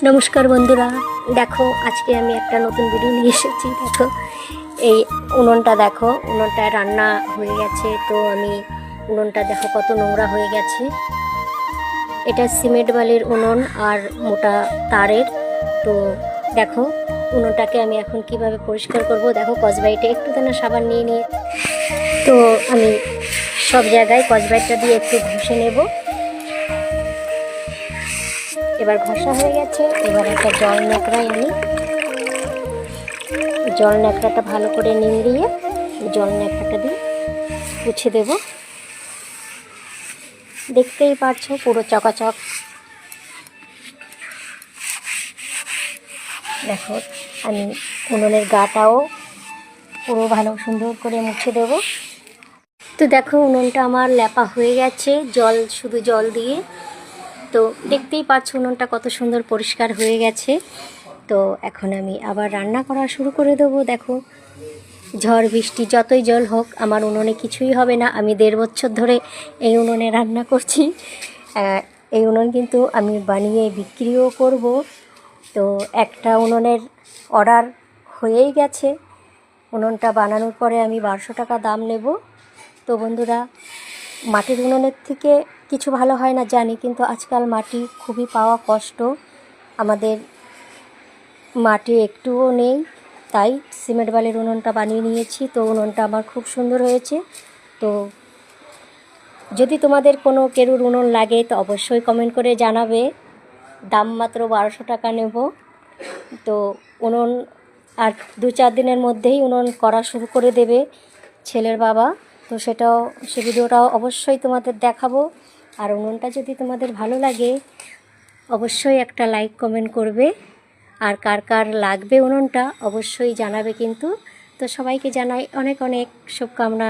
নমস্কার বন্ধুরা, দেখো আজকে আমি একটা নতুন ভিডিও নিয়ে এসেছি। দেখো এই উনুনটা, দেখো উনুনটা রান্না হয়ে গেছে। তো আমি উনুনটা দেখো কত নোংরা হয়ে গেছে। এটা সিমেন্ট বালির উনুন আর মোটা তারের। তো দেখো উনুনটাকে আমি এখন কিভাবে পরিষ্কার করব। দেখো কসবাইটে একটু দানা সাবান নিয়ে তো আমি সব জায়গায় কসবাইটটা দিয়ে একটু ঘষে নেব। এবার ঘষা হয়ে গেছে। এবার একটা জল ন্যাকড়ায় আমি জল ন্যাকড়াটা ভালো করে নিংড়িয়ে জল ন্যাকড়াটা দিয়ে মুছে দেব। দেখতেই পারছো পুরো চকাচক। দেখো আমি উনুনের গাটাও পুরো ভালো সুন্দর করে মুছে দেব। তো দেখো উনুনটা আমার লেপা হয়ে গেছে, শুধু জল দিয়ে। তো দেখতেই পাচ্ছ উনুনটা কত সুন্দর পরিষ্কার হয়ে গেছে। তো এখন আমি আবার রান্না করা শুরু করে দেবো। দেখো ঝড় বৃষ্টি যতই জল হোক আমার উনুনে কিছুই হবে না। আমি 1.5 বছর ধরে এই উনুনে রান্না করছি। এই উনুন কিন্তু আমি বানিয়ে বিক্রিও করব। তো একটা উনুনের অর্ডার হয়েই গেছে। উনুনটা বানানোর পরে আমি 1200 টাকা দাম নেব। তো বন্ধুরা, মাটির উনুনের থেকে কিছু ভালো হয় না জানি, কিন্তু আজকাল মাটি খুবই পাওয়া কষ্ট। আমাদের মাটি একটুও নেই, তাই সিমেন্ট বালির উনুনটা বানিয়ে নিয়েছি। তো উনুনটা আমার খুব সুন্দর হয়েছে। তো যদি তোমাদের কোনো কেরুর উনুন লাগে তো অবশ্যই কমেন্ট করে জানাবে। দাম মাত্র 1200 টাকা নেব। তো উনুন আর 2-4 দিনের মধ্যেই উনুন করা শুরু করে দেবে ছেলের বাবা। তো সে ভিডিওটাও অবশ্যই তোমাদের দেখাবো। আর উনুনটা যদি তোমাদের ভালো লাগে অবশ্যই একটা লাইক কমেন্ট করবে। আর কার কার লাগবে উনুনটা অবশ্যই জানাবে কিন্তু। তো সবাইকে জানাই অনেক অনেক শুভকামনা।